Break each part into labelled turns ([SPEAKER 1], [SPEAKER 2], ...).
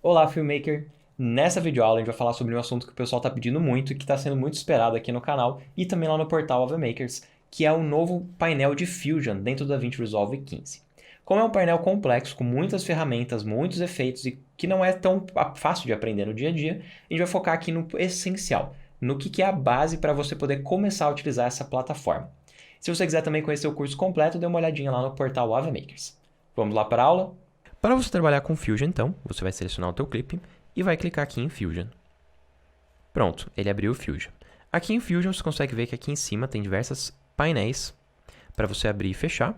[SPEAKER 1] Olá, Filmmaker! Nessa videoaula a gente vai falar sobre um assunto que o pessoal está pedindo muito e que está sendo muito esperado aqui no canal e também lá no portal AveMakers, que é o novo painel de Fusion dentro do DaVinci Resolve 15. Como é um painel complexo, com muitas ferramentas, muitos efeitos e que não é tão fácil de aprender no dia a dia, a gente vai focar aqui no essencial, no que é a base para você poder começar a utilizar essa plataforma. Se você quiser também conhecer o curso completo, dê uma olhadinha lá no portal AveMakers. Vamos lá para a aula? Para você trabalhar com Fusion, então, você vai selecionar o teu clipe e vai clicar aqui em Fusion. Pronto, ele abriu o Fusion. Aqui em Fusion você consegue ver que aqui em cima tem diversos painéis para você abrir e fechar.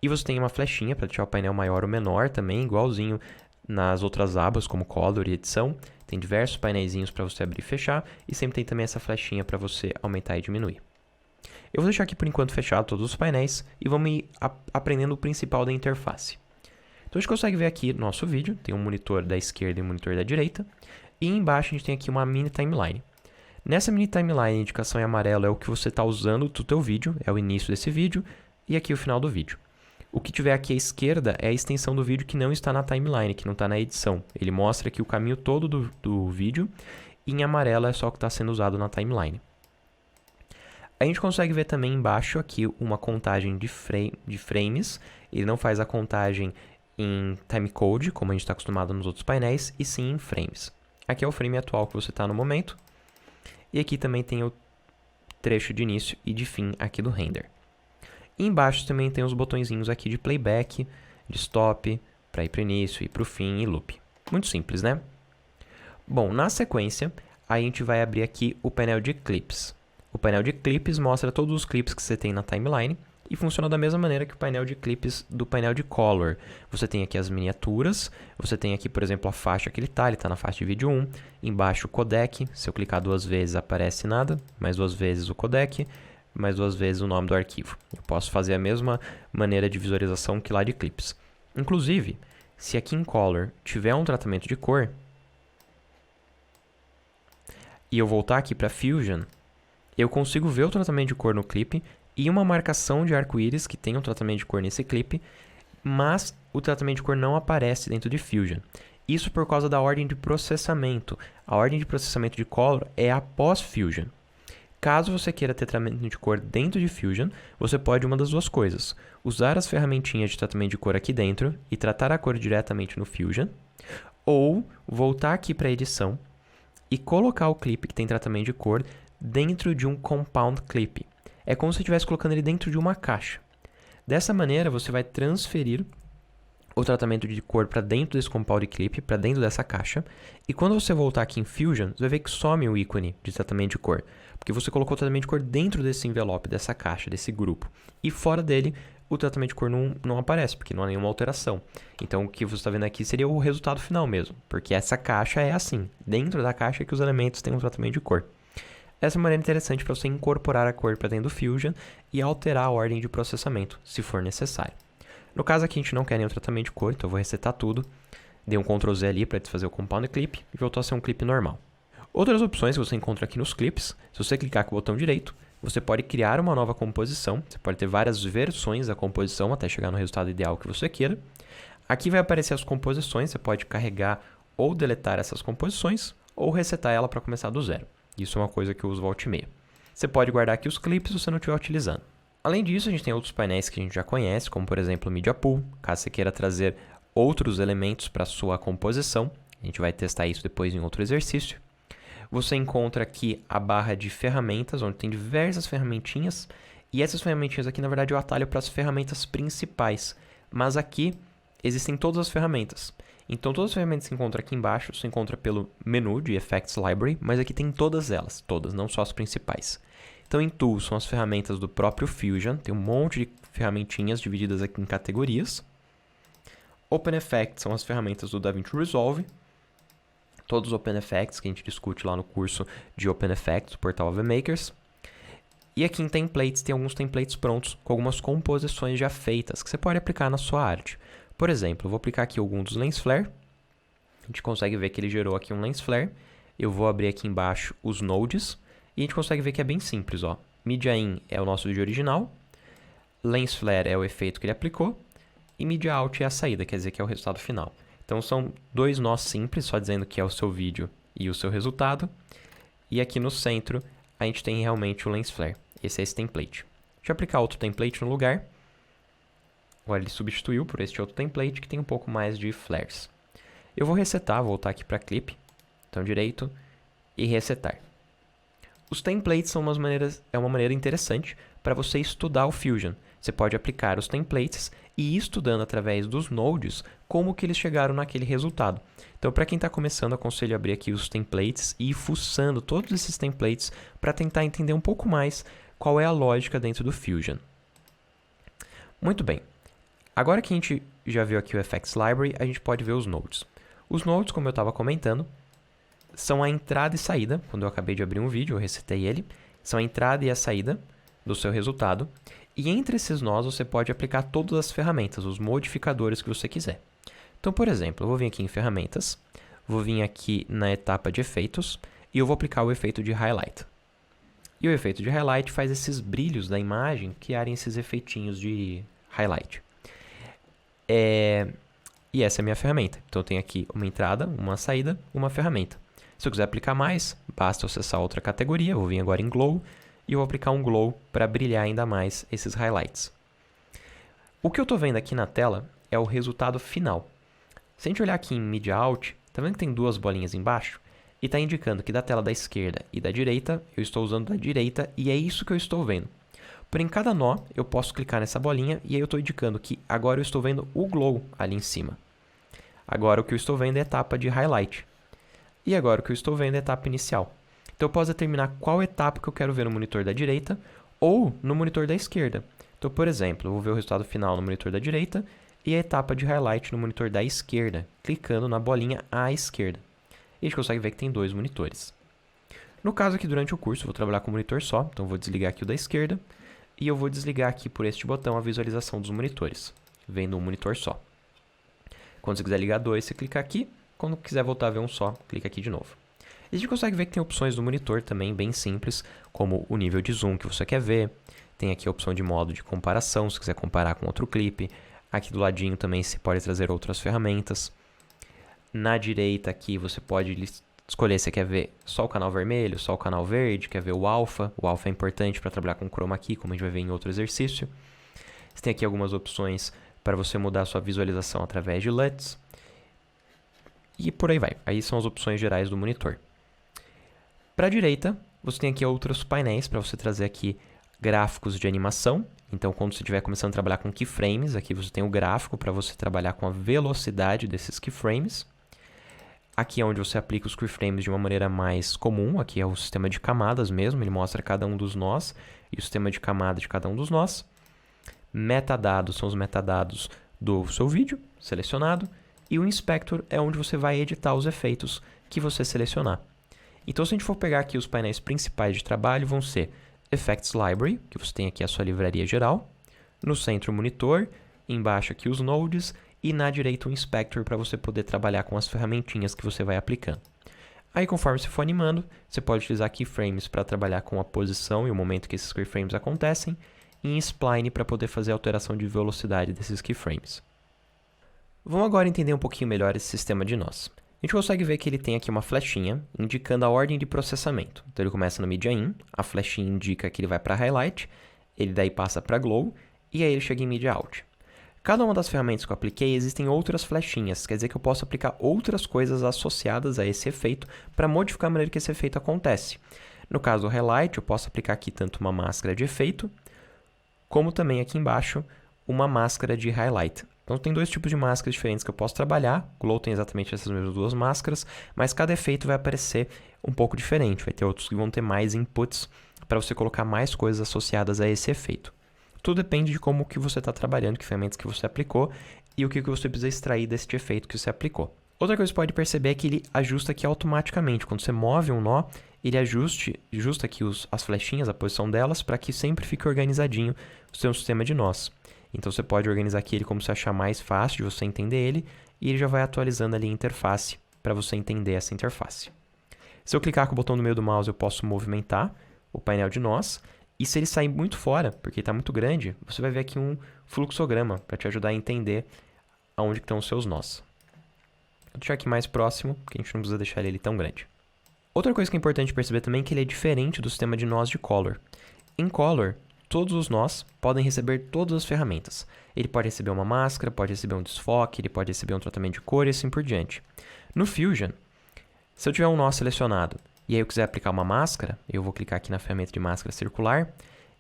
[SPEAKER 1] E você tem uma flechinha para deixar o painel maior ou menor também, igualzinho nas outras abas, como Color e Edição. Tem diversos painéisinhos para você abrir e fechar. E sempre tem também essa flechinha para você aumentar e diminuir. Eu vou deixar aqui por enquanto fechado todos os painéis e vamos ir aprendendo o principal da interface. Então a gente consegue ver aqui no nosso vídeo, tem um monitor da esquerda e um monitor da direita, e embaixo a gente tem aqui uma mini timeline. Nessa mini timeline, a indicação em amarelo é o que você está usando do teu vídeo, é o início desse vídeo, e aqui o final do vídeo. O que tiver aqui à esquerda é a extensão do vídeo que não está na timeline, que não está na edição. Ele mostra aqui o caminho todo do vídeo, e em amarelo é só o que está sendo usado na timeline. A gente consegue ver também embaixo aqui uma contagem de frames, ele não faz a contagem em timecode, como a gente está acostumado nos outros painéis, e sim em frames. Aqui é o frame atual que você está no momento, e aqui também tem o trecho de início e de fim aqui do render. E embaixo também tem os botõezinhos aqui de playback, de stop, para ir para o início, ir para o fim e loop. Muito simples, né? Bom, na sequência, a gente vai abrir aqui o painel de clips. O painel de clips mostra todos os clips que você tem na timeline, e funciona da mesma maneira que o painel de clips do painel de color. Você tem aqui as miniaturas, você tem aqui, por exemplo, a faixa que ele está na faixa de vídeo 1, embaixo o codec, se eu clicar duas vezes aparece nada, mais duas vezes o codec, mais duas vezes o nome do arquivo. Eu posso fazer a mesma maneira de visualização que lá de clips. Inclusive, se aqui em color tiver um tratamento de cor, e eu voltar aqui para Fusion, eu consigo ver o tratamento de cor no clipe, e uma marcação de arco-íris que tem um tratamento de cor nesse clipe, mas o tratamento de cor não aparece dentro de Fusion. Isso por causa da ordem de processamento. A ordem de processamento de color é após Fusion. Caso você queira ter tratamento de cor dentro de Fusion, você pode uma das duas coisas. Usar as ferramentinhas de tratamento de cor aqui dentro e tratar a cor diretamente no Fusion, ou voltar aqui para a edição e colocar o clipe que tem tratamento de cor dentro de um compound clip. É como se você estivesse colocando ele dentro de uma caixa. Dessa maneira, você vai transferir o tratamento de cor para dentro desse compound clip, para dentro dessa caixa. E quando você voltar aqui em Fusion, você vai ver que some o ícone de tratamento de cor. Porque você colocou o tratamento de cor dentro desse envelope, dessa caixa, desse grupo. E fora dele, o tratamento de cor não aparece, porque não há nenhuma alteração. Então, o que você está vendo aqui seria o resultado final mesmo. Porque essa caixa é assim. Dentro da caixa é que os elementos têm um tratamento de cor. Essa é uma maneira interessante para você incorporar a cor para dentro do Fusion e alterar a ordem de processamento, se for necessário. No caso aqui a gente não quer nenhum tratamento de cor, então eu vou resetar tudo. Dei um Ctrl Z ali para desfazer o Compound Clip e voltou a ser um clipe normal. Outras opções que você encontra aqui nos clips, se você clicar com o botão direito, você pode criar uma nova composição. Você pode ter várias versões da composição até chegar no resultado ideal que você queira. Aqui vai aparecer as composições, você pode carregar ou deletar essas composições ou resetar ela para começar do zero. Isso é uma coisa que eu uso volta e meia. Você pode guardar aqui os clipes se você não estiver utilizando. Além disso, a gente tem outros painéis que a gente já conhece, como por exemplo o Media Pool, caso você queira trazer outros elementos para a sua composição. A gente vai testar isso depois em outro exercício. Você encontra aqui a barra de ferramentas, onde tem diversas ferramentinhas. E essas ferramentinhas aqui, na verdade, eu atalho para as ferramentas principais. Mas aqui existem todas as ferramentas. Então, todas as ferramentas que você encontra aqui embaixo, você encontra pelo menu de Effects Library, mas aqui tem todas elas, todas, não só as principais. Então, em Tools são as ferramentas do próprio Fusion, tem um monte de ferramentinhas divididas aqui em categorias. Open Effects são as ferramentas do DaVinci Resolve, todos os Open Effects que a gente discute lá no curso de Open Effects, do portal AveMakers. E aqui em Templates tem alguns templates prontos, com algumas composições já feitas, que você pode aplicar na sua arte. Por exemplo, eu vou aplicar aqui algum dos Lens Flare. A gente consegue ver que ele gerou aqui um Lens Flare. Eu vou abrir aqui embaixo os nodes. E a gente consegue ver que é bem simples, ó. Media In é o nosso vídeo original. Lens Flare é o efeito que ele aplicou. E Media Out é a saída, quer dizer que é o resultado final. Então são dois nós simples, só dizendo que é o seu vídeo e o seu resultado. E aqui no centro a gente tem realmente o lens flare. Esse é esse template. Deixa eu aplicar outro template no lugar. Agora ele substituiu por este outro template que tem um pouco mais de flares. Eu vou resetar, voltar aqui para clip, botão direito e resetar. Os templates são uma maneira interessante para você estudar o Fusion. Você pode aplicar os templates e ir estudando através dos nodes como que eles chegaram naquele resultado. Então, para quem está começando, aconselho a abrir aqui os templates e ir fuçando todos esses templates para tentar entender um pouco mais qual é a lógica dentro do Fusion. Muito bem. Agora que a gente já viu aqui o FX Library, a gente pode ver os nodes. Os nodes, como eu estava comentando, são a entrada e saída. Quando eu acabei de abrir um vídeo, eu resetei ele. São a entrada e a saída do seu resultado. E entre esses nós, você pode aplicar todas as ferramentas, os modificadores que você quiser. Então, por exemplo, eu vou vir aqui em ferramentas, vou vir aqui na etapa de efeitos e eu vou aplicar o efeito de highlight. E o efeito de highlight faz esses brilhos da imagem criarem esses efeitinhos de highlight. E essa é a minha ferramenta. Então, eu tenho aqui uma entrada, uma saída, uma ferramenta. Se eu quiser aplicar mais, basta acessar outra categoria. Eu vou vir agora em Glow e eu vou aplicar um Glow para brilhar ainda mais esses highlights. O que eu estou vendo aqui na tela é o resultado final. Se a gente olhar aqui em Media Out, tá vendo que tem duas bolinhas embaixo? E está indicando que da tela da esquerda e da direita, eu estou usando da direita e é isso que eu estou vendo. Porém, em cada nó, eu posso clicar nessa bolinha e aí eu estou indicando que agora eu estou vendo o Glow ali em cima. Agora o que eu estou vendo é a etapa de Highlight. E agora o que eu estou vendo é a etapa inicial. Então eu posso determinar qual etapa que eu quero ver no monitor da direita ou no monitor da esquerda. Então, por exemplo, eu vou ver o resultado final no monitor da direita e a etapa de highlight no monitor da esquerda, clicando na bolinha à esquerda. E a gente consegue ver que tem dois monitores. No caso aqui, durante o curso, eu vou trabalhar com um monitor só, então eu vou desligar aqui o da esquerda e eu vou desligar aqui por este botão a visualização dos monitores, vendo um monitor só. Quando você quiser ligar dois, você clica aqui. Quando quiser voltar a ver um só, clica aqui de novo. E a gente consegue ver que tem opções do monitor também bem simples, como o nível de zoom que você quer ver. Tem aqui a opção de modo de comparação, se quiser comparar com outro clipe. Aqui do ladinho também você pode trazer outras ferramentas. Na direita aqui você pode escolher se quer ver só o canal vermelho, só o canal verde, quer ver o alpha. O alpha é importante para trabalhar com chroma key, como a gente vai ver em outro exercício. Você tem aqui algumas opções para você mudar a sua visualização através de LUTs. E por aí vai. Aí são as opções gerais do monitor. Para a direita, você tem aqui outros painéis para você trazer aqui gráficos de animação. Então, quando você estiver começando a trabalhar com keyframes, aqui você tem o gráfico para você trabalhar com a velocidade desses keyframes. Aqui é onde você aplica os keyframes de uma maneira mais comum. Aqui é o sistema de camadas mesmo, ele mostra cada um dos nós e o sistema de camada de cada um dos nós. Metadados são os metadados do seu vídeo selecionado. E o Inspector é onde você vai editar os efeitos que você selecionar. Então, se a gente for pegar aqui os painéis principais de trabalho, vão ser Effects Library, que você tem aqui a sua livraria geral. No centro, o monitor. Embaixo aqui os nodes. E na direita, o Inspector, para você poder trabalhar com as ferramentinhas que você vai aplicando. Aí, conforme você for animando, você pode utilizar keyframes para trabalhar com a posição e o momento que esses keyframes acontecem. E Spline para poder fazer a alteração de velocidade desses keyframes. Vamos agora entender um pouquinho melhor esse sistema de nós. A gente consegue ver que ele tem aqui uma flechinha indicando a ordem de processamento. Então ele começa no Media In, a flechinha indica que ele vai para Highlight, ele daí passa para Glow e aí ele chega em Media Out. Cada uma das ferramentas que eu apliquei existem outras flechinhas, quer dizer que eu posso aplicar outras coisas associadas a esse efeito para modificar a maneira que esse efeito acontece. No caso do Highlight, eu posso aplicar aqui tanto uma máscara de efeito, como também aqui embaixo uma máscara de Highlight. Então, tem dois tipos de máscaras diferentes que eu posso trabalhar. O Glow tem exatamente essas mesmas duas máscaras, mas cada efeito vai aparecer um pouco diferente. Vai ter outros que vão ter mais inputs para você colocar mais coisas associadas a esse efeito. Tudo depende de como que você está trabalhando, que ferramentas que você aplicou e o que você precisa extrair desse efeito que você aplicou. Outra coisa que você pode perceber é que ele ajusta aqui automaticamente. Quando você move um nó, ele ajusta aqui as flechinhas, a posição delas, para que sempre fique organizadinho o seu sistema de nós. Então, você pode organizar aqui ele como você achar mais fácil de você entender ele, e ele já vai atualizando ali a interface para você entender essa interface. Se eu clicar com o botão no meio do mouse, eu posso movimentar o painel de nós, e se ele sair muito fora, porque está muito grande, você vai ver aqui um fluxograma para te ajudar a entender aonde estão os seus nós. Vou deixar aqui mais próximo, porque a gente não precisa deixar ele tão grande. Outra coisa que é importante perceber também é que ele é diferente do sistema de nós de Color. Em Color, todos os nós podem receber todas as ferramentas. Ele pode receber uma máscara, pode receber um desfoque, ele pode receber um tratamento de cor e assim por diante. No Fusion, se eu tiver um nó selecionado e aí eu quiser aplicar uma máscara, eu vou clicar aqui na ferramenta de máscara circular,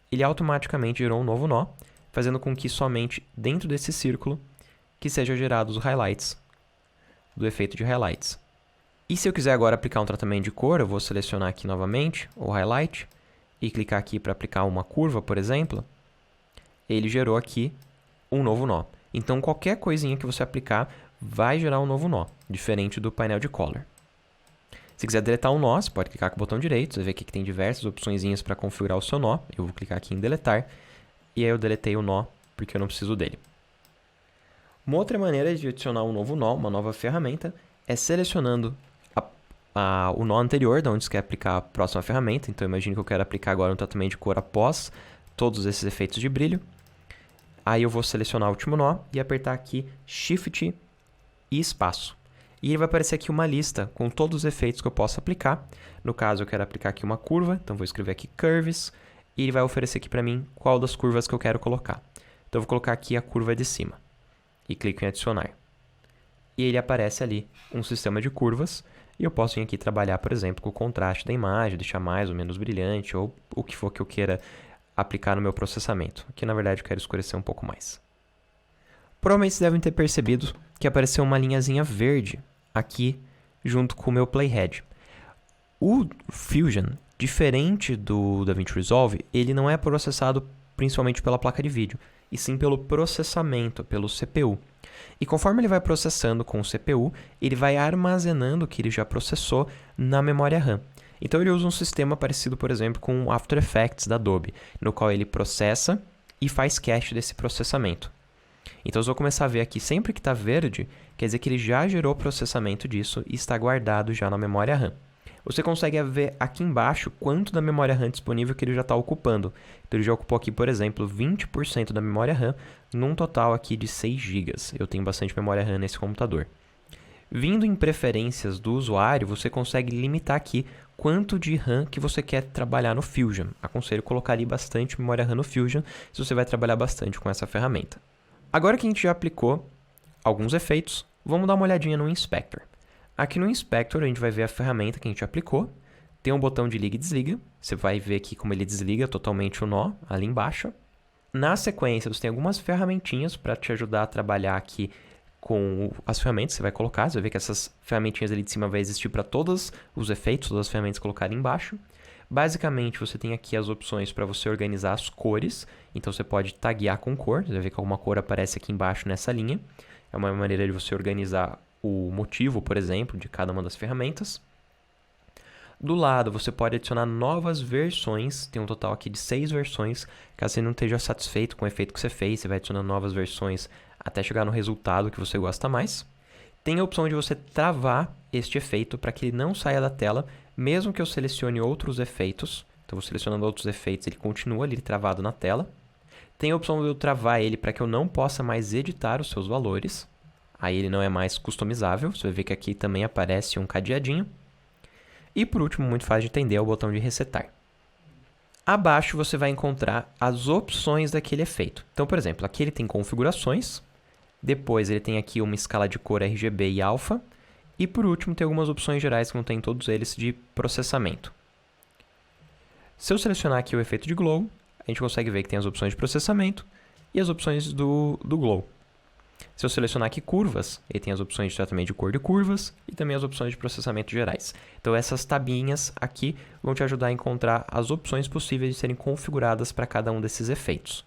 [SPEAKER 1] ele automaticamente gerou um novo nó, fazendo com que somente dentro desse círculo que sejam gerados os highlights, do efeito de highlights. E se eu quiser agora aplicar um tratamento de cor, eu vou selecionar aqui novamente o highlight e clicar aqui para aplicar uma curva, por exemplo, ele gerou aqui um novo nó. Então, qualquer coisinha que você aplicar vai gerar um novo nó, diferente do painel de Color. Se quiser deletar um nó, você pode clicar com o botão direito, você vê aqui que tem diversas opçõezinhas para configurar o seu nó. Eu vou clicar aqui em deletar, e aí eu deletei o nó, porque eu não preciso dele. Uma outra maneira de adicionar um novo nó, uma nova ferramenta, é selecionando o nó anterior, de onde você quer aplicar a próxima ferramenta. Então, imagine que eu quero aplicar agora um tratamento de cor após todos esses efeitos de brilho. Aí eu vou selecionar o último nó e apertar aqui Shift e espaço. E ele vai aparecer aqui uma lista com todos os efeitos que eu posso aplicar. No caso, eu quero aplicar aqui uma curva, então vou escrever aqui Curves, e ele vai oferecer aqui para mim qual das curvas que eu quero colocar. Então, eu vou colocar aqui a curva de cima, e clico em adicionar. E ele aparece ali um sistema de curvas, e eu posso vir aqui trabalhar, por exemplo, com o contraste da imagem, deixar mais ou menos brilhante, ou o que for que eu queira aplicar no meu processamento. Aqui, na verdade, eu quero escurecer um pouco mais. Provavelmente vocês devem ter percebido que apareceu uma linhazinha verde aqui junto com o meu playhead. O Fusion, diferente do DaVinci Resolve, ele não é processado principalmente pela placa de vídeo, e sim pelo processamento, pelo CPU. E conforme ele vai processando com o CPU, ele vai armazenando o que ele já processou na memória RAM. Então ele usa um sistema parecido, por exemplo, com o After Effects da Adobe, no qual ele processa e faz cache desse processamento. Então, se eu começar a ver aqui, sempre que está verde, quer dizer que ele já gerou processamento disso e está guardado já na memória RAM. Você consegue ver aqui embaixo quanto da memória RAM disponível que ele já está ocupando. Então, ele já ocupou aqui, por exemplo, 20% da memória RAM, num total aqui de 6 GB. Eu tenho bastante memória RAM nesse computador. Vindo em preferências do usuário, você consegue limitar aqui quanto de RAM que você quer trabalhar no Fusion. Aconselho colocar ali bastante memória RAM no Fusion, se você vai trabalhar bastante com essa ferramenta. Agora que a gente já aplicou alguns efeitos, vamos dar uma olhadinha no Inspector. Aqui no Inspector a gente vai ver a ferramenta que a gente aplicou. Tem um botão de liga e desliga. Você vai ver aqui como ele desliga totalmente o nó ali embaixo. Na sequência, você tem algumas ferramentinhas para te ajudar a trabalhar aqui com as ferramentas que você vai colocar. Você vai ver que essas ferramentinhas ali de cima vai existir para todos os efeitos, todas as ferramentas colocadas embaixo. Basicamente, você tem aqui as opções para você organizar as cores. Então, você pode taguear com cor. Você vai ver que alguma cor aparece aqui embaixo nessa linha. É uma maneira de você organizar o motivo, por exemplo, de cada uma das ferramentas. Do lado, você pode adicionar novas versões. Tem um total aqui de 6 versões. Caso você não esteja satisfeito com o efeito que você fez, você vai adicionando novas versões até chegar no resultado que você gosta mais. Tem a opção de você travar este efeito para que ele não saia da tela, mesmo que eu selecione outros efeitos. Então, vou selecionando outros efeitos, ele continua ali travado na tela. Tem a opção de eu travar ele para que eu não possa mais editar os seus valores. Aí ele não é mais customizável. Você vai ver que aqui também aparece um cadeadinho. E por último, muito fácil de entender, é o botão de resetar. Abaixo você vai encontrar as opções daquele efeito. Então, por exemplo, aqui ele tem configurações. Depois ele tem aqui uma escala de cor RGB e alfa. E por último, tem algumas opções gerais que não tem todos eles de processamento. Se eu selecionar aqui o efeito de glow, a gente consegue ver que tem as opções de processamento e as opções do glow. Se eu selecionar aqui curvas, ele tem as opções de tratamento de cor de curvas e também as opções de processamento gerais. Então essas tabinhas aqui vão te ajudar a encontrar as opções possíveis de serem configuradas para cada um desses efeitos.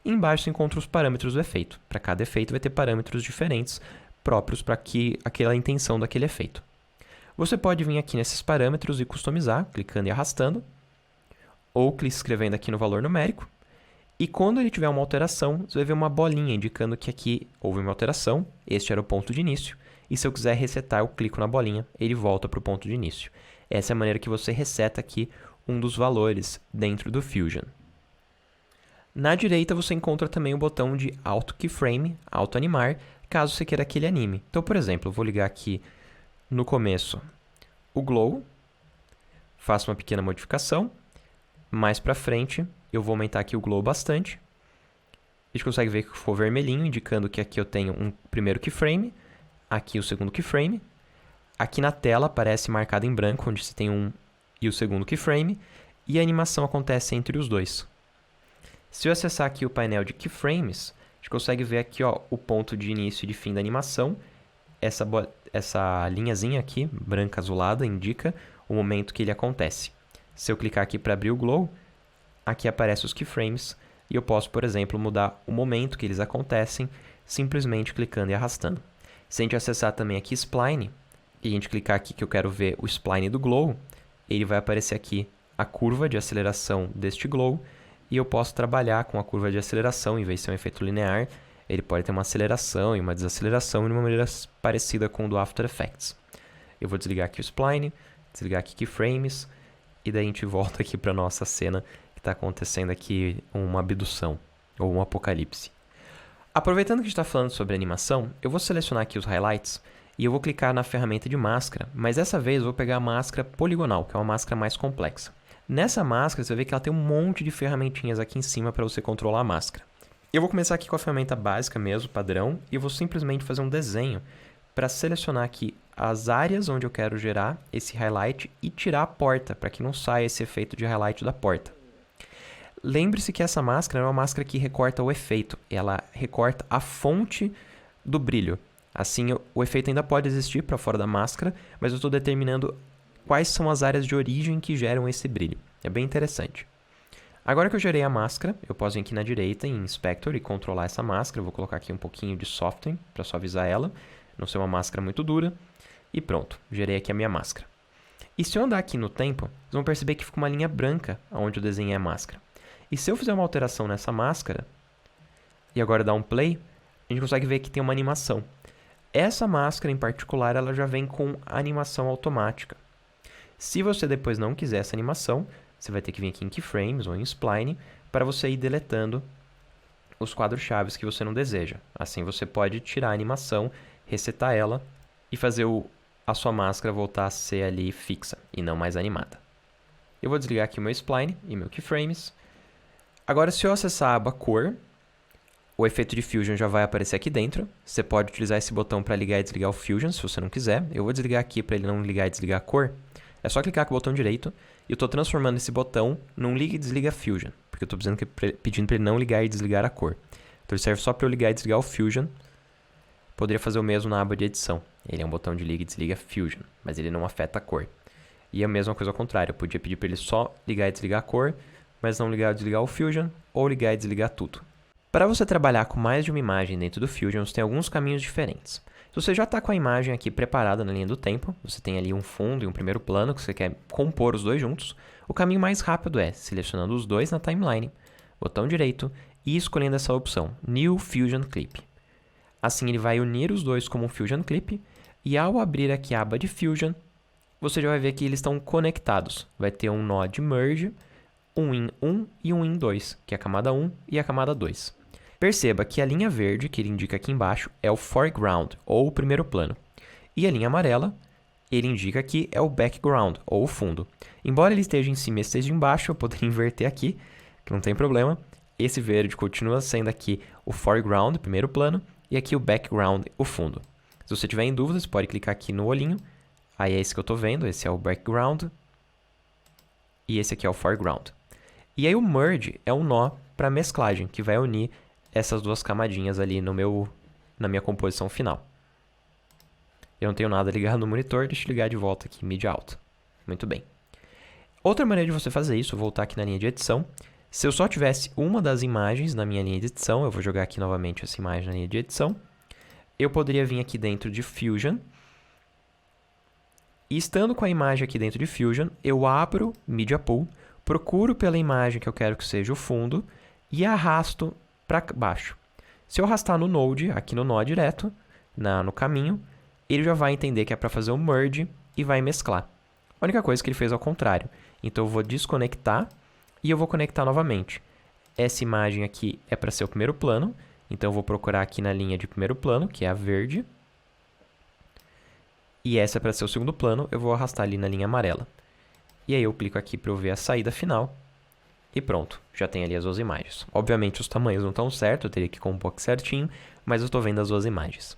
[SPEAKER 1] Embaixo você encontra os parâmetros do efeito. Para cada efeito vai ter parâmetros diferentes próprios para aquela intenção daquele efeito. Você pode vir aqui nesses parâmetros e customizar, clicando e arrastando, ou escrevendo aqui no valor numérico. E quando ele tiver uma alteração, você vai ver uma bolinha indicando que aqui houve uma alteração, este era o ponto de início, e se eu quiser resetar, eu clico na bolinha, ele volta para o ponto de início. Essa é a maneira que você reseta aqui um dos valores dentro do Fusion. Na direita você encontra também o botão de Auto Keyframe, Auto Animar, caso você queira que ele anime. Então, por exemplo, eu vou ligar aqui no começo o glow, faço uma pequena modificação, mais para frente eu vou aumentar aqui o glow bastante. A gente consegue ver que ficou vermelhinho, indicando que aqui eu tenho um primeiro keyframe, aqui o segundo keyframe. Aqui na tela aparece marcado em branco, onde se tem um e o segundo keyframe, e a animação acontece entre os dois. Se eu acessar aqui o painel de keyframes, a gente consegue ver aqui ó, o ponto de início e de fim da animação. Essa linhazinha aqui, branca azulada, indica o momento que ele acontece. Se eu clicar aqui para abrir o glow, aqui aparecem os keyframes, e eu posso, por exemplo, mudar o momento que eles acontecem, simplesmente clicando e arrastando. Se a gente acessar também aqui Spline, e a gente clicar aqui que eu quero ver o Spline do glow, ele vai aparecer aqui a curva de aceleração deste glow, e eu posso trabalhar com a curva de aceleração, em vez de ser um efeito linear, ele pode ter uma aceleração e uma desaceleração de uma maneira parecida com o do After Effects. Eu vou desligar aqui o Spline, desligar aqui Keyframes, e daí a gente volta aqui para a nossa cena que está acontecendo aqui uma abdução, ou um apocalipse. Aproveitando que a gente está falando sobre animação, eu vou selecionar aqui os highlights, e eu vou clicar na ferramenta de máscara, mas dessa vez eu vou pegar a máscara poligonal, que é uma máscara mais complexa. Nessa máscara, você vai ver que ela tem um monte de ferramentinhas aqui em cima para você controlar a máscara. Eu vou começar aqui com a ferramenta básica mesmo, padrão, e eu vou simplesmente fazer um desenho para selecionar aqui as áreas onde eu quero gerar esse highlight e tirar a porta, para que não saia esse efeito de highlight da porta. Lembre-se que essa máscara é uma máscara que recorta o efeito, ela recorta a fonte do brilho. Assim, o efeito ainda pode existir para fora da máscara, mas eu estou determinando quais são as áreas de origem que geram esse brilho. É bem interessante. Agora que eu gerei a máscara, eu posso vir aqui na direita em Inspector e controlar essa máscara. Eu vou colocar aqui um pouquinho de Soften para suavizar ela, não ser uma máscara muito dura. E pronto, gerei aqui a minha máscara. E se eu andar aqui no tempo, vocês vão perceber que fica uma linha branca onde eu desenhei a máscara. E se eu fizer uma alteração nessa máscara, e agora dar um play, a gente consegue ver que tem uma animação. Essa máscara em particular, ela já vem com animação automática. Se você depois não quiser essa animação, você vai ter que vir aqui em Keyframes ou em Spline para você ir deletando os quadros-chave que você não deseja. Assim você pode tirar a animação, resetar ela e fazer a sua máscara voltar a ser ali fixa e não mais animada. Eu vou desligar aqui o meu Spline e meu Keyframes. Agora, se eu acessar a aba Cor, o efeito de Fusion já vai aparecer aqui dentro. Você pode utilizar esse botão para ligar e desligar o Fusion, se você não quiser. Eu vou desligar aqui para ele não ligar e desligar a cor. É só clicar com o botão direito e eu estou transformando esse botão num liga e desliga Fusion, porque eu estou pedindo para ele não ligar e desligar a cor. Então ele serve só para eu ligar e desligar o Fusion. Poderia fazer o mesmo na aba de edição. Ele é um botão de liga e desliga Fusion, mas ele não afeta a cor. E a mesma coisa ao contrário, eu podia pedir para ele só ligar e desligar a cor, mas não ligar e desligar o Fusion, ou ligar e desligar tudo. Para você trabalhar com mais de uma imagem dentro do Fusion, você tem alguns caminhos diferentes. Se você já está com a imagem aqui preparada na linha do tempo, você tem ali um fundo e um primeiro plano que você quer compor os dois juntos, o caminho mais rápido é selecionando os dois na timeline, botão direito e escolhendo essa opção, New Fusion Clip. Assim ele vai unir os dois como um Fusion Clip e ao abrir aqui a aba de Fusion, você já vai ver que eles estão conectados. Vai ter um nó de Merge, um in 1 e um in 2, que é a camada 1 e a camada 2. Perceba que a linha verde, que ele indica aqui embaixo, é o foreground, ou o primeiro plano. E a linha amarela, ele indica que é o background, ou o fundo. Embora ele esteja em cima e esteja embaixo, eu poderia inverter aqui, que não tem problema. Esse verde continua sendo aqui o foreground, o primeiro plano, e aqui o background, o fundo. Se você tiver em dúvidas, pode clicar aqui no olhinho. Aí é esse que eu estou vendo, esse é o background. E esse aqui é o foreground. E aí o merge é um nó para mesclagem, que vai unir essas duas camadinhas ali na minha composição final. Eu não tenho nada ligado no monitor, deixa eu ligar de volta aqui, mídia alta. Muito bem. Outra maneira de você fazer isso, vou voltar aqui na linha de edição. Se eu só tivesse uma das imagens na minha linha de edição, eu vou jogar aqui novamente essa imagem na linha de edição. Eu poderia vir aqui dentro de Fusion. E estando com a imagem aqui dentro de Fusion, eu abro Media Pool, procuro pela imagem que eu quero que seja o fundo e arrasto para baixo. Se eu arrastar no Node, aqui no nó direto, no caminho, ele já vai entender que é para fazer o merge e vai mesclar. A única coisa que ele fez ao contrário. Então eu vou desconectar e eu vou conectar novamente. Essa imagem aqui é para ser o primeiro plano Então eu vou procurar aqui na linha de primeiro plano, que é a verde. E essa é para ser o segundo plano, eu vou arrastar ali na linha amarela. E aí eu clico aqui para eu ver a saída final. E pronto, já tem ali as duas imagens. Obviamente os tamanhos não estão certos, eu teria que compor aqui certinho, mas eu estou vendo as duas imagens.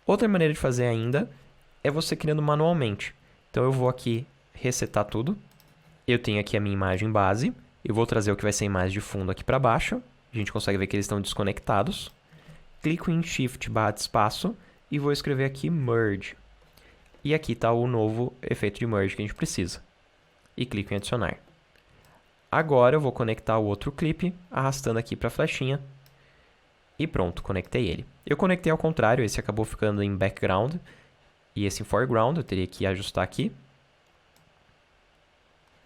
[SPEAKER 1] Outra maneira de fazer ainda é você criando manualmente. Então eu vou aqui resetar tudo. Eu tenho aqui a minha imagem base. Eu vou trazer o que vai ser a imagem de fundo aqui para baixo. A gente consegue ver que eles estão desconectados. Clico em Shift/espaço e vou escrever aqui Merge. E aqui está o novo efeito de Merge que a gente precisa. E clico em adicionar. Agora eu vou conectar o outro clipe, arrastando aqui para a flechinha. E pronto, conectei ele. Eu conectei ao contrário, esse acabou ficando em background. E esse em foreground, eu teria que ajustar aqui.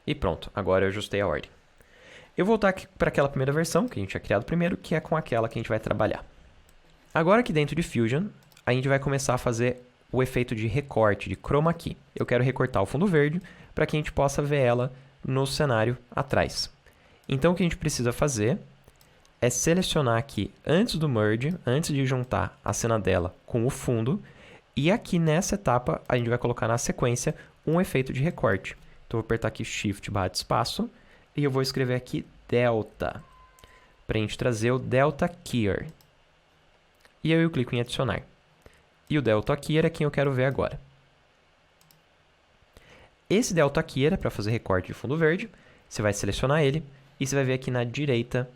[SPEAKER 1] E pronto, agora eu ajustei a ordem. Eu vou voltar aqui para aquela primeira versão que a gente tinha criado primeiro, que é com aquela que a gente vai trabalhar. Agora aqui dentro de Fusion, a gente vai começar a fazer o efeito de recorte, de chroma key. Eu quero recortar o fundo verde para que a gente possa ver ela no cenário atrás. Então o que a gente precisa fazer é selecionar aqui antes do merge, antes de juntar a cena dela com o fundo, e aqui nessa etapa a gente vai colocar na sequência um efeito de recorte. Então eu vou apertar aqui Shift/espaço e eu vou escrever aqui Delta, para a gente trazer o Delta Keyer. E aí eu clico em adicionar. E o Delta Keyer é quem eu quero ver agora. Esse Delta Keyer é para fazer recorte de fundo verde. Você vai selecionar ele e você vai ver aqui na direita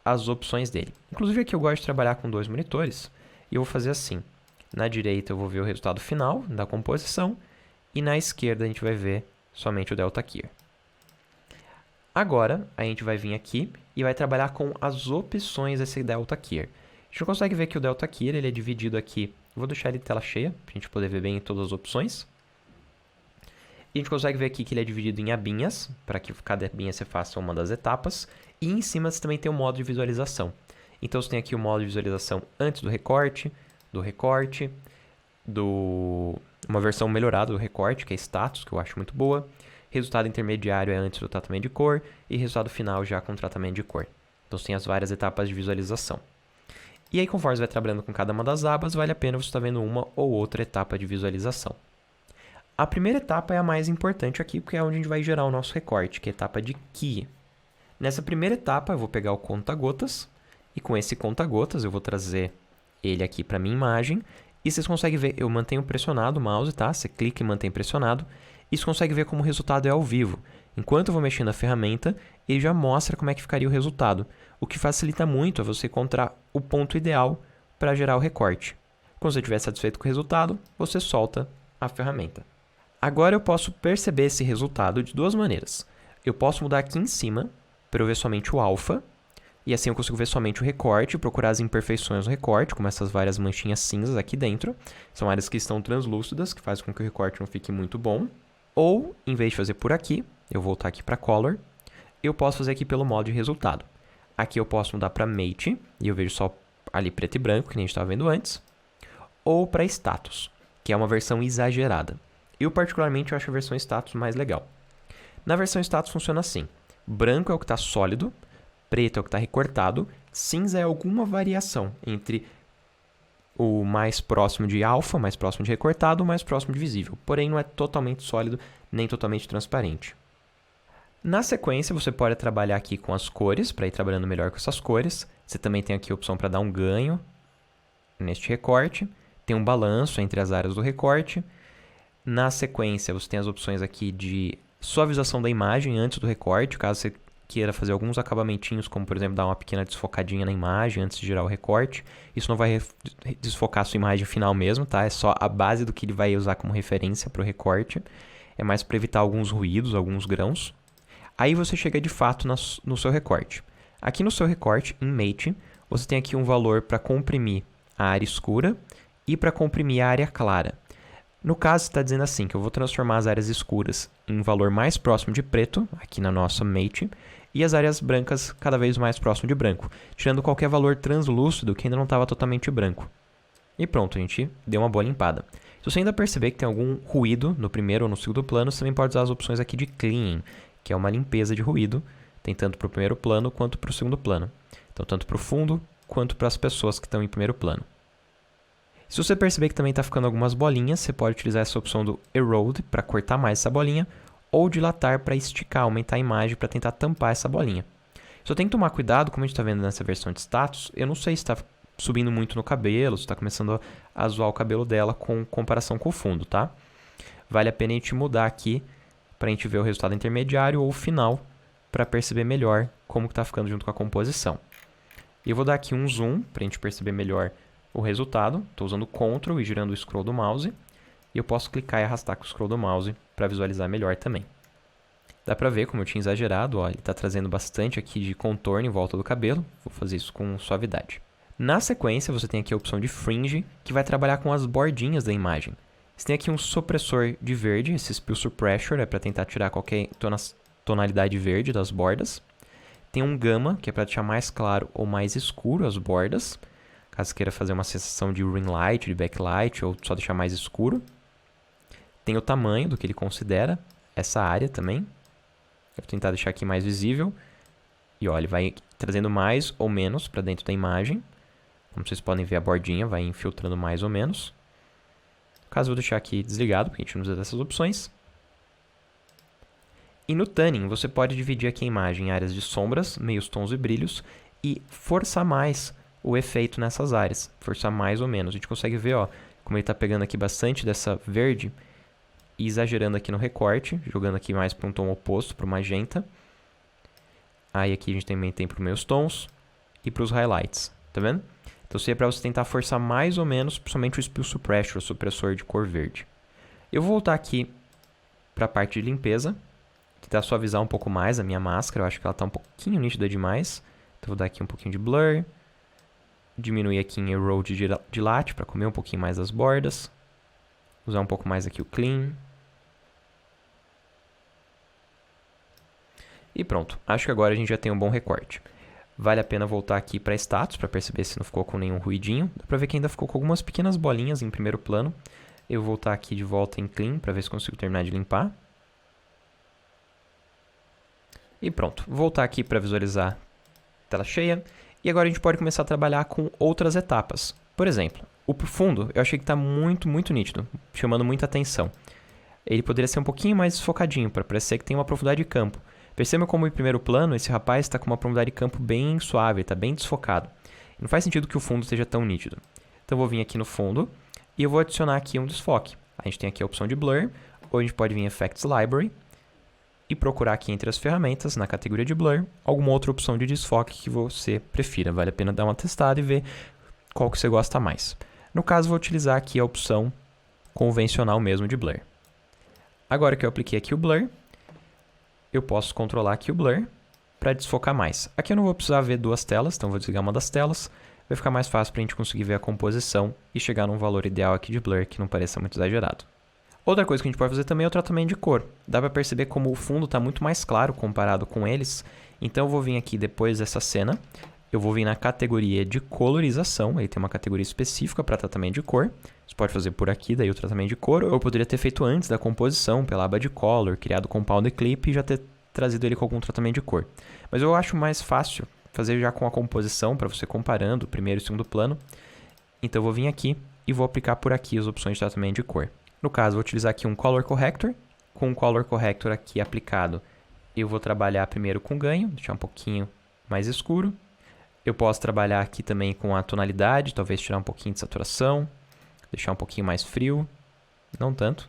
[SPEAKER 1] as opções dele. Inclusive aqui eu gosto de trabalhar com 2 monitores e eu vou fazer assim. Na direita eu vou ver o resultado final da composição e na esquerda a gente vai ver somente o Delta Keyer. Agora a gente vai vir aqui e vai trabalhar com as opções desse Delta Keyer. A gente consegue ver que o Delta Keyer ele é dividido aqui. Vou deixar ele em tela cheia para a gente poder ver bem todas as opções. E a gente consegue ver aqui que ele é dividido em abinhas, para que cada abinha você faça uma das etapas. E em cima você também tem o modo de visualização. Então você tem aqui o modo de visualização antes do recorte, uma versão melhorada do recorte, que é status, que eu acho muito boa. Resultado intermediário é antes do tratamento de cor e resultado final já com tratamento de cor. Então você tem as várias etapas de visualização. E aí conforme você vai trabalhando com cada uma das abas, vale a pena você estar vendo uma ou outra etapa de visualização. A primeira etapa é a mais importante aqui, porque é onde a gente vai gerar o nosso recorte, que é a etapa de Key. Nessa primeira etapa, eu vou pegar o conta-gotas, e com esse conta-gotas eu vou trazer ele aqui para a minha imagem. E vocês conseguem ver, eu mantenho pressionado o mouse, tá? Você clica e mantém pressionado, e você consegue ver como o resultado é ao vivo. Enquanto eu vou mexendo na ferramenta, ele já mostra como é que ficaria o resultado, o que facilita muito a você encontrar o ponto ideal para gerar o recorte. Quando você estiver satisfeito com o resultado, você solta a ferramenta. Agora eu posso perceber esse resultado de 2 maneiras. Eu posso mudar aqui em cima para eu ver somente o alfa, e assim eu consigo ver somente o recorte, procurar as imperfeições do recorte, como essas várias manchinhas cinzas aqui dentro. São áreas que estão translúcidas, que fazem com que o recorte não fique muito bom. Ou, em vez de fazer por aqui, eu vou voltar aqui para Color, eu posso fazer aqui pelo modo de resultado. Aqui eu posso mudar para Mate, e eu vejo só ali preto e branco, que nem a gente estava vendo antes. Ou para Status, que é uma versão exagerada. Eu, particularmente, acho a versão Status mais legal. Na versão Status funciona assim. Branco é o que está sólido, preto é o que está recortado, cinza é alguma variação entre o mais próximo de alfa, mais próximo de recortado, o mais próximo de visível. Porém, não é totalmente sólido, nem totalmente transparente. Na sequência, você pode trabalhar aqui com as cores, para ir trabalhando melhor com essas cores. Você também tem aqui a opção para dar um ganho neste recorte. Tem um balanço entre as áreas do recorte. Na sequência, você tem as opções aqui de suavização da imagem antes do recorte, caso você queira fazer alguns acabamentinhos, como por exemplo dar uma pequena desfocadinha na imagem antes de gerar o recorte. Isso não vai desfocar a sua imagem final mesmo, tá? É só a base do que ele vai usar como referência para o recorte. É mais para evitar alguns ruídos, alguns grãos. Aí você chega de fato no seu recorte. Aqui no seu recorte, em Mate, você tem aqui um valor para comprimir a área escura e para comprimir a área clara. No caso, está dizendo assim, que eu vou transformar as áreas escuras em um valor mais próximo de preto, aqui na nossa Mate, e as áreas brancas cada vez mais próximo de branco, tirando qualquer valor translúcido que ainda não estava totalmente branco. E pronto, a gente deu uma boa limpada. Se você ainda perceber que tem algum ruído no primeiro ou no segundo plano, você também pode usar as opções aqui de Clean, que é uma limpeza de ruído, tem tanto para o primeiro plano quanto para o segundo plano. Então, tanto para o fundo quanto para as pessoas que estão em primeiro plano. Se você perceber que também está ficando algumas bolinhas, você pode utilizar essa opção do Erode para cortar mais essa bolinha, ou dilatar para esticar, aumentar a imagem para tentar tampar essa bolinha. Só tem que tomar cuidado, como a gente está vendo nessa versão de status, eu não sei se está subindo muito no cabelo, se está começando a zoar o cabelo dela com comparação com o fundo, tá? Vale a pena a gente mudar aqui para a gente ver o resultado intermediário ou final para perceber melhor como está ficando junto com a composição. E eu vou dar aqui um zoom para a gente perceber melhor o resultado. Estou usando Ctrl e girando o scroll do mouse. E eu posso clicar e arrastar com o scroll do mouse para visualizar melhor também. Dá para ver como eu tinha exagerado, ó, ele está trazendo bastante aqui de contorno em volta do cabelo. Vou fazer isso com suavidade. Na sequência, você tem aqui a opção de Fringe, que vai trabalhar com as bordinhas da imagem. Você tem aqui um supressor de verde, esse Spill Suppressor é para tentar tirar qualquer tonalidade verde das bordas. Tem um Gamma, que é para deixar mais claro ou mais escuro as bordas, caso queira fazer uma sensação de ring light, de backlight, ou só deixar mais escuro. Tem o tamanho do que ele considera, essa área também. Eu vou tentar deixar aqui mais visível. E ó, ele vai trazendo mais ou menos para dentro da imagem. Como vocês podem ver, a bordinha vai infiltrando mais ou menos. No caso, eu vou deixar aqui desligado, porque a gente não usa dessas opções. E no Tanning, você pode dividir aqui a imagem em áreas de sombras, meios tons e brilhos, e forçar mais o efeito nessas áreas. Forçar mais ou menos. A gente consegue ver, ó, como ele está pegando aqui bastante dessa verde e exagerando aqui no recorte, jogando aqui mais para um tom oposto, para o magenta. Aí aqui a gente também tem para os meios tons e para os highlights, tá vendo? Então seria para você tentar forçar mais ou menos, principalmente o Spill Suppressor, o supressor de cor verde. Eu vou voltar aqui para a parte de limpeza, tentar suavizar um pouco mais a minha máscara, eu acho que ela está um pouquinho nítida demais. Então vou dar aqui um pouquinho de blur, diminuir aqui em Erode e Dilate para comer um pouquinho mais das bordas, usar um pouco mais aqui o Clean. E pronto, acho que agora a gente já tem um bom recorte. Vale a pena voltar aqui para status para perceber se não ficou com nenhum ruidinho. Dá para ver que ainda ficou com algumas pequenas bolinhas em primeiro plano. Eu vou voltar aqui de volta em Clean para ver se consigo terminar de limpar. E pronto, vou voltar aqui para visualizar a tela cheia. E agora a gente pode começar a trabalhar com outras etapas. Por exemplo, o fundo eu achei que está muito nítido, chamando muita atenção. Ele poderia ser um pouquinho mais desfocadinho para parecer que tem uma profundidade de campo. Perceba como em primeiro plano esse rapaz está com uma profundidade de campo bem suave, está bem desfocado. Não faz sentido que o fundo esteja tão nítido. Então eu vou vir aqui no fundo e eu vou adicionar aqui um desfoque. A gente tem aqui a opção de Blur, ou a gente pode vir em Effects Library e procurar aqui entre as ferramentas, na categoria de Blur, alguma outra opção de desfoque que você prefira. Vale a pena dar uma testada e ver qual que você gosta mais. No caso, vou utilizar aqui a opção convencional mesmo de Blur. Agora que eu apliquei aqui o Blur, eu posso controlar aqui o Blur para desfocar mais. Aqui eu não vou precisar ver duas telas, então vou desligar uma das telas. Vai ficar mais fácil para a gente conseguir ver a composição e chegar num valor ideal aqui de Blur que não pareça muito exagerado. Outra coisa que a gente pode fazer também é o tratamento de cor. Dá para perceber como o fundo está muito mais claro comparado com eles. Então eu vou vir aqui depois dessa cena, eu vou vir na categoria de colorização, aí tem uma categoria específica para tratamento de cor. Você pode fazer por aqui, daí o tratamento de cor, ou eu poderia ter feito antes da composição, pela aba de Color, criado com o Powder Clip e já ter trazido ele com algum tratamento de cor. Mas eu acho mais fácil fazer já com a composição, para você comparando o primeiro e o segundo plano. Então eu vou vir aqui e vou aplicar por aqui as opções de tratamento de cor. No caso, vou utilizar aqui um Color Corrector. Com o Color Corrector aqui aplicado, eu vou trabalhar primeiro com ganho, deixar um pouquinho mais escuro. Eu posso trabalhar aqui também com a tonalidade, talvez tirar um pouquinho de saturação, deixar um pouquinho mais frio, não tanto,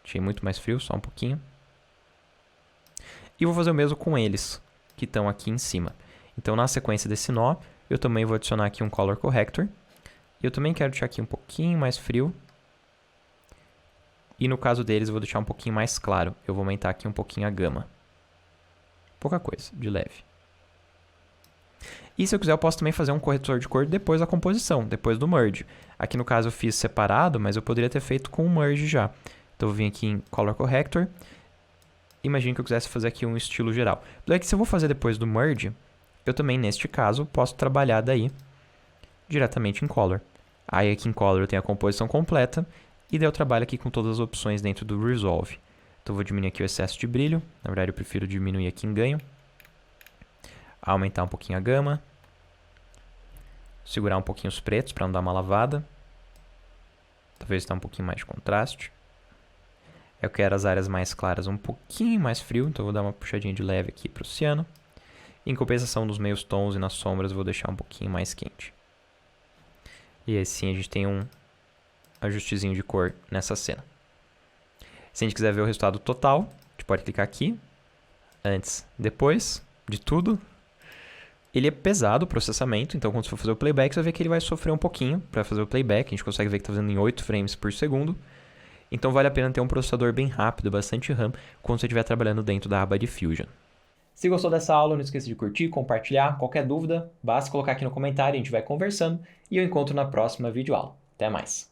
[SPEAKER 1] deixei muito mais frio, só um pouquinho. E vou fazer o mesmo com eles, que estão aqui em cima. Então, na sequência desse nó, eu também vou adicionar aqui um Color Corrector. Eu também quero deixar aqui um pouquinho mais frio. E no caso deles, eu vou deixar um pouquinho mais claro. Eu vou aumentar aqui um pouquinho a gama. Pouca coisa, de leve. E se eu quiser, eu posso também fazer um corretor de cor depois da composição, depois do merge. Aqui no caso eu fiz separado, mas eu poderia ter feito com o merge já. Então eu vim aqui em Color Corrector. Imagine que eu quisesse fazer aqui um estilo geral. Daí que se eu vou fazer depois do merge, eu também, neste caso, posso trabalhar daí diretamente em Color. Aí aqui em Color eu tenho a composição completa e daí eu trabalho aqui com todas as opções dentro do Resolve. Então eu vou diminuir aqui o excesso de brilho. Na verdade eu prefiro diminuir aqui em ganho. Aumentar um pouquinho a gama. segurar um pouquinho os pretos para não dar uma lavada. Talvez dar um pouquinho mais de contraste. Eu quero as áreas mais claras um pouquinho mais frio, então eu vou dar uma puxadinha de leve aqui para o ciano. Em compensação, nos meios tons e nas sombras, eu vou deixar um pouquinho mais quente. E assim a gente tem um ajustezinho de cor nessa cena. Se a gente quiser ver o resultado total, a gente pode clicar aqui. Antes, depois de tudo. Ele é pesado o processamento, então quando você for fazer o playback, você vai ver que ele vai sofrer um pouquinho para fazer o playback. A gente consegue ver que está fazendo em 8 frames por segundo. Então vale a pena ter um processador bem rápido, bastante RAM, quando você estiver trabalhando dentro da aba de Fusion. Se gostou dessa aula, não esqueça de curtir, compartilhar. Qualquer dúvida, basta colocar aqui no comentário, a gente vai conversando e eu encontro na próxima videoaula. Até mais!